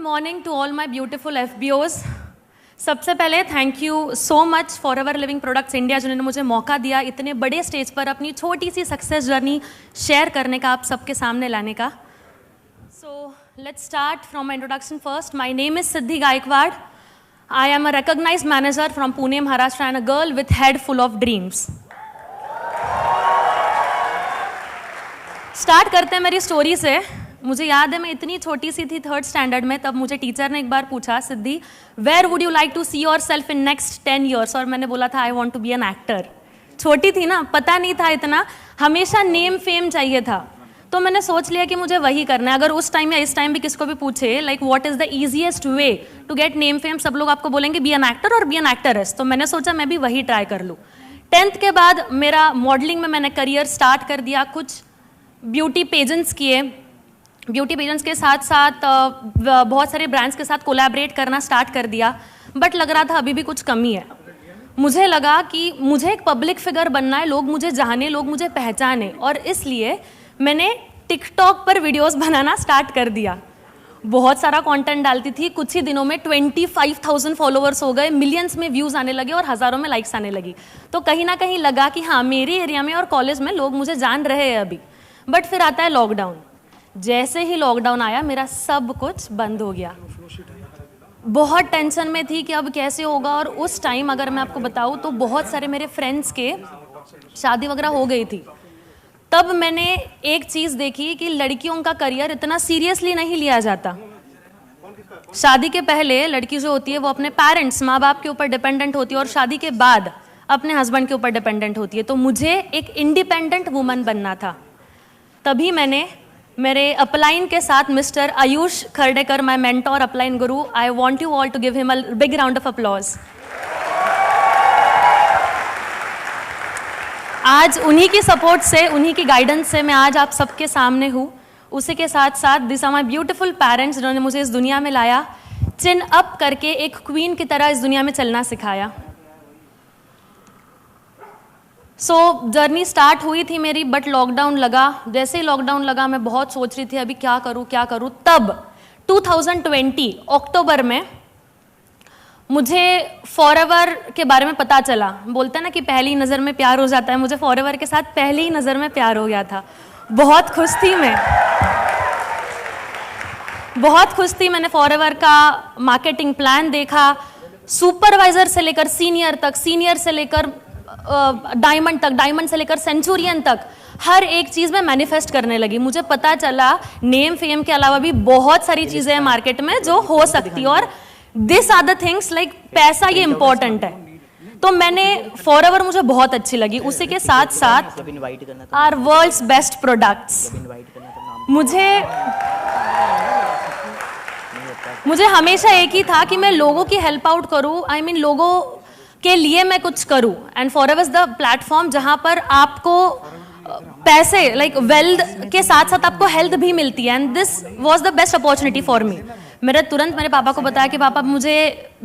Morning to all my beautiful FBOs। सबसे पहले thank you so much Forever Living Products India, जिन्होंने मुझे मौका दिया इतने बड़े स्टेज पर अपनी छोटी सी सक्सेस जर्नी शेयर करने का, आप सबके सामने लाने का। So let's start from my introduction first. My name is Siddhi Gaikwad. I am a recognized manager from Pune Maharashtra and a girl with head full of dreams. Start करते हैं मेरी स्टोरी से। मुझे याद है मैं इतनी छोटी सी थी, 3rd स्टैंडर्ड में, तब मुझे टीचर ने एक बार पूछा, Siddhi where would you like to see yourself in next 10 years, और मैंने बोला था I want to be an actor. छोटी थी ना, पता नहीं था इतना, हमेशा नेम फेम चाहिए था, तो मैंने सोच लिया कि मुझे वही करना है। अगर उस टाइम या इस टाइम भी किसको भी पूछे like what is the easiest way to get name fame, सब लोग आपको बोलेंगे बी एन एक्टर और बी एन एक्टरेस, तो मैंने सोचा मैं भी वही ट्राई कर लूँ। 10th के बाद मेरा मॉडलिंग में मैंने करियर स्टार्ट कर दिया, कुछ ब्यूटी पेजेंट्स किए, ब्यूटी पेजेंट्स के साथ साथ बहुत सारे ब्रांड्स के साथ कोलैबोरेट करना स्टार्ट कर दिया, बट लग रहा था अभी भी कुछ कमी है। मुझे लगा कि मुझे एक पब्लिक फिगर बनना है, लोग मुझे जाने, लोग मुझे पहचाने, और इसलिए मैंने टिकटॉक पर वीडियोस बनाना स्टार्ट कर दिया। बहुत सारा कंटेंट डालती थी, कुछ ही दिनों में 25,000 फॉलोअर्स हो गए, मिलियंस में व्यूज़ आने लगे और हज़ारों में लाइक्स आने लगी। तो कहीं ना कहीं लगा कि हाँ, मेरे एरिया में और कॉलेज में लोग मुझे जान रहे हैं अभी। बट फिर आता है लॉकडाउन। जैसे ही लॉकडाउन आया मेरा सब कुछ बंद हो गया। बहुत टेंशन में थी कि अब कैसे होगा, और उस टाइम अगर मैं आपको बताऊं तो बहुत सारे मेरे फ्रेंड्स के शादी वगैरह हो गई थी। तब मैंने एक चीज़ देखी कि लड़कियों का करियर इतना सीरियसली नहीं लिया जाता। शादी के पहले लड़की जो होती है वो अपने पेरेंट्स, माँ बाप के ऊपर डिपेंडेंट होती है, और शादी के बाद अपने हस्बैंड के ऊपर डिपेंडेंट होती है। तो मुझे एक इंडिपेंडेंट वुमन बनना था। तभी मैंने मेरे अपलाइन के साथ mister Ayush Khardekar, my mentor, upline guru, I want you all to give him a big round of applause. आज उन्हीं की सपोर्ट से, उन्हीं की गाइडेंस से मैं आज आप सबके सामने हूँ। उसी के साथ साथ this are my beautiful parents, जिन्होंने मुझे इस दुनिया में लाया, चिन अप करके एक क्वीन की तरह इस दुनिया में चलना सिखाया। जर्नी स्टार्ट हुई थी मेरी, बट लॉकडाउन लगा। जैसे ही लॉकडाउन लगा मैं बहुत सोच रही थी अभी क्या करूँ क्या करूँ। तब 2020 अक्टूबर में मुझे फॉरएवर के बारे में पता चला। बोलते हैं ना कि पहली नज़र में प्यार हो जाता है, मुझे फॉरएवर के साथ पहली ही नज़र में प्यार हो गया था। बहुत खुश थी मैं, बहुत खुश थी। मैंने फॉरएवर का मार्केटिंग प्लान देखा, सुपरवाइजर से लेकर सीनियर तक, सीनियर से लेकर डायमंड तक, डायमंड से लेकर सेंचुरियन तक, हर एक चीज़ में मैनिफेस्ट करने लगी। मुझे पता चला नेम फेम के अलावा भी बहुत सारी चीज़ें हैं मार्केट में जो हो सकती है, और this are the things like पैसा ये इंपॉर्टेंट है। तो मैंने फॉरएवर मुझे बहुत अच्छी लगी। उसी के साथ साथ आर वर्ल्ड्स बेस्ट प्रोडक्ट्स। मुझे हमेशा एक ही था कि मैं लोगों की हेल्प आउट करूं, आई मीन लोगों के लिए मैं कुछ करूं, and forever is the platform जहां पर आपको पैसे लाइक वेल्थ के साथ साथ आपको हेल्थ भी मिलती है, and this was the best opportunity for me. मैंने तुरंत मेरे पापा को बताया कि पापा मुझे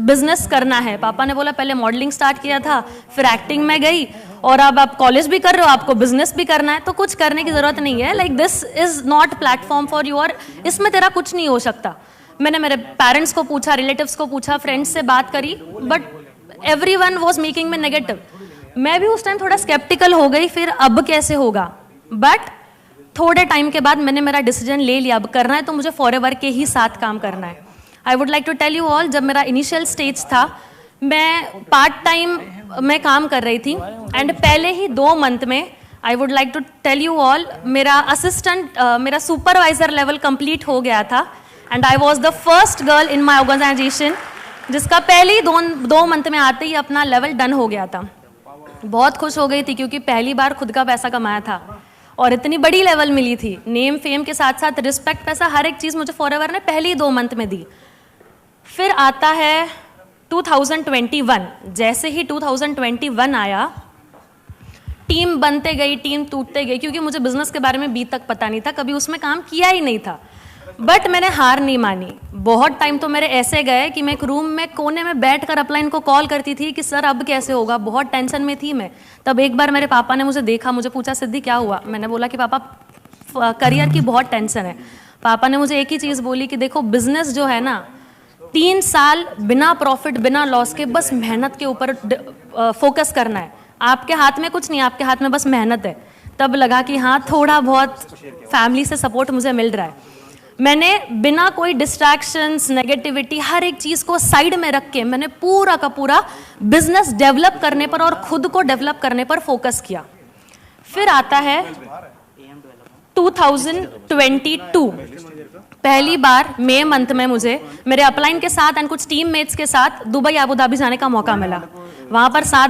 बिजनेस करना है। पापा ने बोला पहले मॉडलिंग स्टार्ट किया था, फिर एक्टिंग में गई, और अब आप कॉलेज भी कर रहे हो, आपको बिजनेस भी करना है, तो कुछ करने की जरूरत नहीं है, like this is not platform for you, और इसमें तेरा कुछ नहीं हो सकता। मैंने मेरे पेरेंट्स को पूछा, रिलेटिव्स को पूछा, फ्रेंड्स से बात करी, but everyone was making me negative. मैं भी उस टाइम थोड़ा स्केप्टिकल हो गई, फिर अब कैसे होगा, बट थोड़े टाइम के बाद मैंने मेरा डिसीजन ले लिया, अब करना है तो मुझे फॉरएवर के ही साथ काम करना है। I would like to tell you all, जब मेरा इनिशियल स्टेज था मैं पार्ट टाइम में काम कर रही थी, एंड पहले ही 2 मंथ में I would like to tell you all मेरा असिस्टेंट, मेरा सुपरवाइजर लेवल कंप्लीट हो गया था, and I was the first girl in my organisation जिसका पहले ही 2 मंथ में आते ही अपना लेवल डन हो गया था। बहुत खुश हो गई थी क्योंकि पहली बार खुद का पैसा कमाया था और इतनी बड़ी लेवल मिली थी। नेम फेम के साथ साथ रिस्पेक्ट, पैसा, हर एक चीज़ मुझे फॉरएवर ने पहले ही 2 मंथ में दी। फिर आता है 2021। जैसे ही 2021 आया, टीम बनते गई, टीम टूटते गई, क्योंकि मुझे बिजनेस के बारे में अभी तक पता नहीं था, कभी उसमें काम किया ही नहीं था। बट मैंने हार नहीं मानी। बहुत टाइम तो मेरे ऐसे गए कि मैं एक रूम में कोने में बैठकर अपलाइन को कॉल करती थी कि सर अब कैसे होगा, बहुत टेंशन में थी मैं। तब एक बार मेरे पापा ने मुझे देखा, मुझे पूछा सिद्धि क्या हुआ। मैंने बोला कि पापा करियर की बहुत टेंशन है। पापा ने मुझे एक ही चीज़ बोली कि देखो बिजनेस जो है ना 3 साल बिना प्रॉफिट बिना लॉस के बस मेहनत के ऊपर फोकस करना है, आपके हाथ में कुछ नहीं, आपके हाथ में बस मेहनत है। तब लगा कि हाँ थोड़ा बहुत फैमिली से सपोर्ट मुझे मिल रहा है। मैंने बिना कोई डिस्ट्रैक्शंस नेगेटिविटी हर एक चीज़ को साइड में रख के मैंने पूरा का पूरा बिजनेस डेवलप करने पर और खुद को डेवलप करने पर फोकस किया। फिर आता है 2022, पहली बार मई मंथ में मुझे मेरे अपलाइन के साथ एंड कुछ टीम मेट्स के साथ दुबई अबू धाबी जाने का मौका मिला। वहाँ पर 7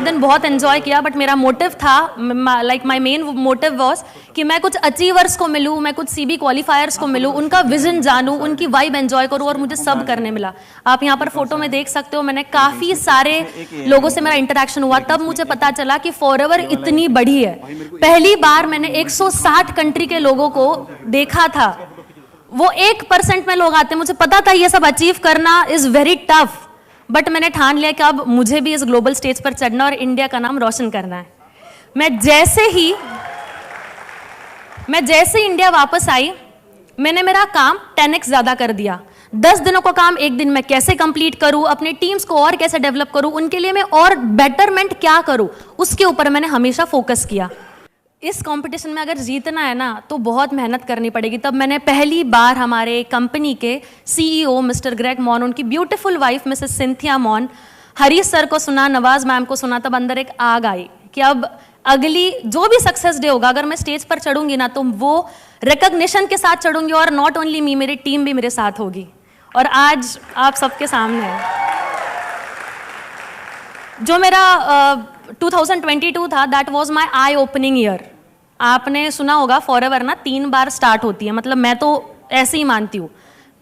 दिन बहुत एंजॉय किया, बट मेरा मोटिव था, like my main motive was कि मैं कुछ अचीवर्स को मिलूं, मैं कुछ सीबी क्वालिफायर्स को मिलूं, उनका विजन जानूं, उनकी वाइब एंजॉय करूं, और मुझे सब करने मिला। आप यहाँ पर फोटो में देख सकते हो, मैंने काफी सारे लोगों से मेरा इंटरेक्शन हुआ। तब मुझे पता चला कि फॉरएवर इतनी बड़ी है। पहली बार मैंने 160 कंट्री के लोगों को देखा था। वो 1% में लोग आते हैं। मुझे पता था ये सब अचीव करना इज वेरी टफ, बट मैंने ठान लिया कि अब मुझे भी इस ग्लोबल स्टेज पर चढ़ना और इंडिया का नाम रोशन करना है। मैं जैसे ही इंडिया वापस आई, मैंने मेरा काम 10x ज्यादा कर दिया। 10 दिनों का काम 1 दिन में कैसे कंप्लीट करूं, अपने टीम्स को और कैसे डेवलप करूं, उनके लिए मैं और बेटरमेंट क्या करूं, उसके ऊपर मैंने हमेशा फोकस किया। इस कंपटीशन में अगर जीतना है ना तो बहुत मेहनत करनी पड़ेगी। तब मैंने पहली बार हमारे कंपनी के सीईओ मिस्टर ग्रेग मॉन, उनकी beautiful wife Mrs Cynthia Mann, Harish sir को सुना, नवाज मैम को सुना। तब अंदर एक आग आई कि अब अगली जो भी सक्सेस डे होगा, अगर मैं स्टेज पर चढ़ूंगी ना तो वो रिकॉग्निशन के साथ चढ़ूंगी, और नॉट ओनली मी, मेरी टीम भी मेरे साथ होगी। और आज आप सबके सामने है जो मेरा 2022 था, that was my I opening year. आपने सुना होगा फॉरएवर ना 3 बार स्टार्ट होती है, मतलब मैं तो ऐसे ही मानती हूँ।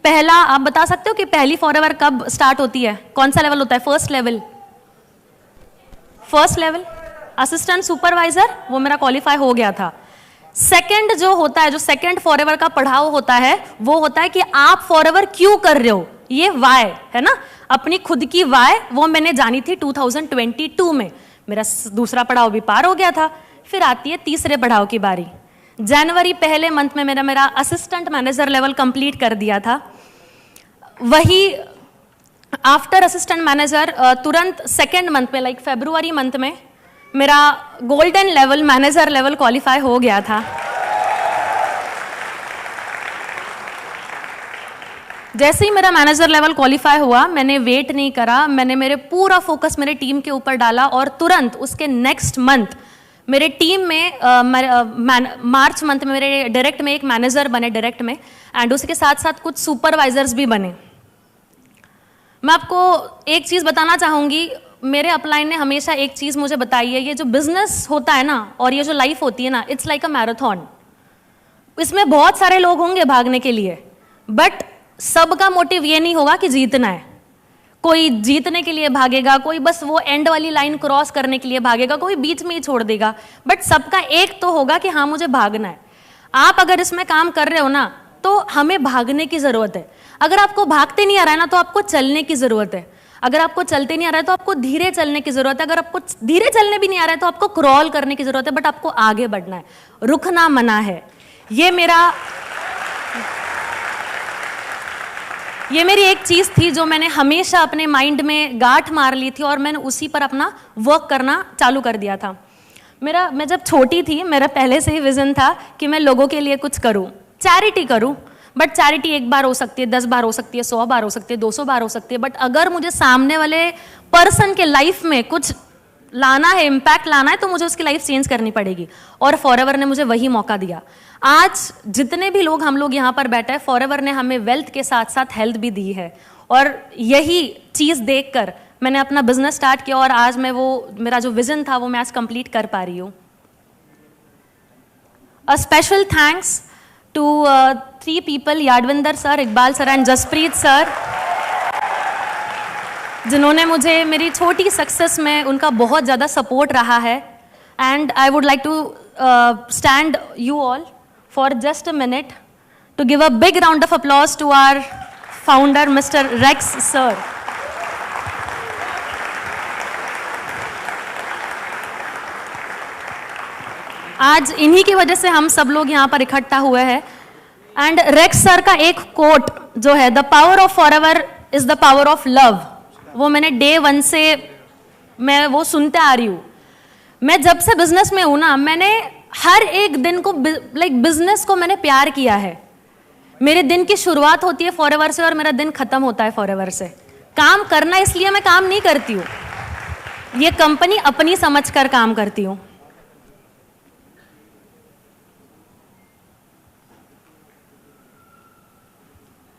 पहला, आप बता सकते हो कि पहली फॉरएवर कब स्टार्ट होती है, कौन सा लेवल होता है? फर्स्ट लेवल असिस्टेंट सुपरवाइजर, वो मेरा क्वालिफाई हो गया था। सेकंड जो होता है, जो सेकंड फॉरएवर का पढ़ाव होता है, वो होता है कि आप फॉरएवर क्यों कर रहे हो, ये वाई है ना, अपनी खुद की वाई, वो मैंने जानी थी 2022 में। मेरा दूसरा पड़ाव भी पार हो गया था। फिर आती है तीसरे पड़ाव की बारी। जनवरी पहले मंथ में मेरा असिस्टेंट मैनेजर लेवल कंप्लीट कर दिया था। वही आफ्टर असिस्टेंट मैनेजर तुरंत सेकेंड मंथ में, लाइक फरवरी मंथ में, मेरा golden level manager level qualify हो गया था। जैसे ही मेरा मैनेजर लेवल क्वालिफाई हुआ, मैंने वेट नहीं करा, मैंने मेरे पूरा फोकस मेरे टीम के ऊपर डाला, और तुरंत उसके नेक्स्ट मंथ मेरे टीम में मार्च मंथ में मेरे डायरेक्ट में एक मैनेजर बने डायरेक्ट में, एंड उसके साथ साथ कुछ सुपरवाइजर्स भी बने। मैं आपको एक चीज़ बताना चाहूँगी, मेरे अपलाइन ने हमेशा एक चीज़ मुझे बताई है, ये जो बिजनेस होता है ना और ये जो लाइफ होती है ना, इट्स लाइक अ मैराथन। इसमें बहुत सारे लोग होंगे भागने के लिए, बट सबका मोटिव ये नहीं होगा कि जीतना है। कोई जीतने के लिए भागेगा, कोई बस वो एंड वाली लाइन क्रॉस करने के लिए भागेगा, कोई बीच में ही छोड़ देगा, बट सबका एक तो होगा कि हाँ मुझे भागना है। आप अगर इसमें काम कर रहे हो ना तो हमें भागने की जरूरत है। अगर आपको भागते नहीं आ रहा है ना तो आपको चलने की जरूरत है। अगर आपको चलते नहीं आ रहा है तो आपको धीरे चलने की जरूरत है। अगर आपको धीरे चलने भी नहीं आ रहा है तो आपको क्रॉल करने की जरूरत है, बट आपको आगे बढ़ना है, रुकना मना है। ये मेरी एक चीज़ थी जो मैंने हमेशा अपने माइंड में गांठ मार ली थी, और मैंने उसी पर अपना वर्क करना चालू कर दिया था। मैं जब छोटी थी, मेरा पहले से ही विजन था कि मैं लोगों के लिए कुछ करूं, चैरिटी करूं। बट चैरिटी 1 बार हो सकती है, 10 बार हो सकती है, 100 बार हो सकती है, 200 बार हो सकती है, बट अगर मुझे सामने वाले पर्सन के लाइफ में कुछ लाना है, इम्पैक्ट लाना है, तो मुझे उसकी लाइफ चेंज करनी पड़ेगी। और फॉरएवर ने मुझे वही मौका दिया। आज जितने भी लोग हम लोग यहाँ पर बैठे हैं, फॉरएवर ने हमें वेल्थ के साथ साथ हेल्थ भी दी है, और यही चीज़ देखकर मैंने अपना बिजनेस स्टार्ट किया, और आज मैं मेरा जो विजन था वो मैं आज कंप्लीट कर पा रही हूँ। A special thanks to 3 people, Yadvinder sir, Iqbal sir and Jaspreet sir, जिन्होंने मुझे मेरी छोटी सक्सेस में उनका बहुत ज़्यादा सपोर्ट रहा है। And I would like to stand you all for just a minute to give a big round of applause to our founder, Mr. Rex sir. आज इन्हीं की वजह से हम सब लोग यहाँ पर इकट्ठा हुए हैं। एंड रेक्स सर का एक कोट जो है, the power of forever is the power of love, वो मैंने डे 1 से मैं वो सुनते आ रही हूँ। मैं जब से बिजनेस में हूँ ना, मैंने हर एक दिन को बिजनेस को मैंने प्यार किया है। मेरे दिन की शुरुआत होती है फॉरएवर से और मेरा दिन खत्म होता है फॉरएवर से। काम करना इसलिए मैं काम नहीं करती हूँ, ये कंपनी अपनी समझकर काम करती हूँ।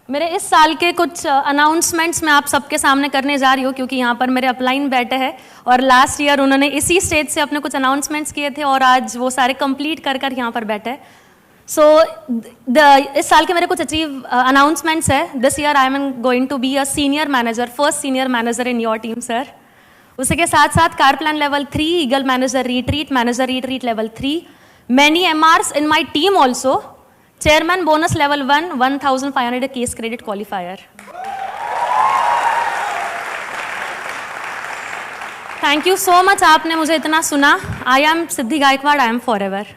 मेरे इस साल के कुछ अनाउंसमेंट्स मैं आप सबके सामने करने जा रही हूँ, क्योंकि यहाँ पर मेरे अपलाइन बैठे हैं और लास्ट ईयर उन्होंने इसी स्टेज से अपने कुछ अनाउंसमेंट्स किए थे और आज वो सारे कंप्लीट कर कर यहाँ पर बैठे हैं। सो इस साल के मेरे कुछ अचीव अनाउंसमेंट्स है। This year I am going to be a senior manager, first senior manager in your team sir. उसी के साथ साथ car plan level 3, eagle manager retreat level 3, many MRs in my team also, chairman bonus level 1, 1500 case credit qualifier. Thank you so much, आपने मुझे इतना सुना। I am Siddhi Gaikwad, I am forever.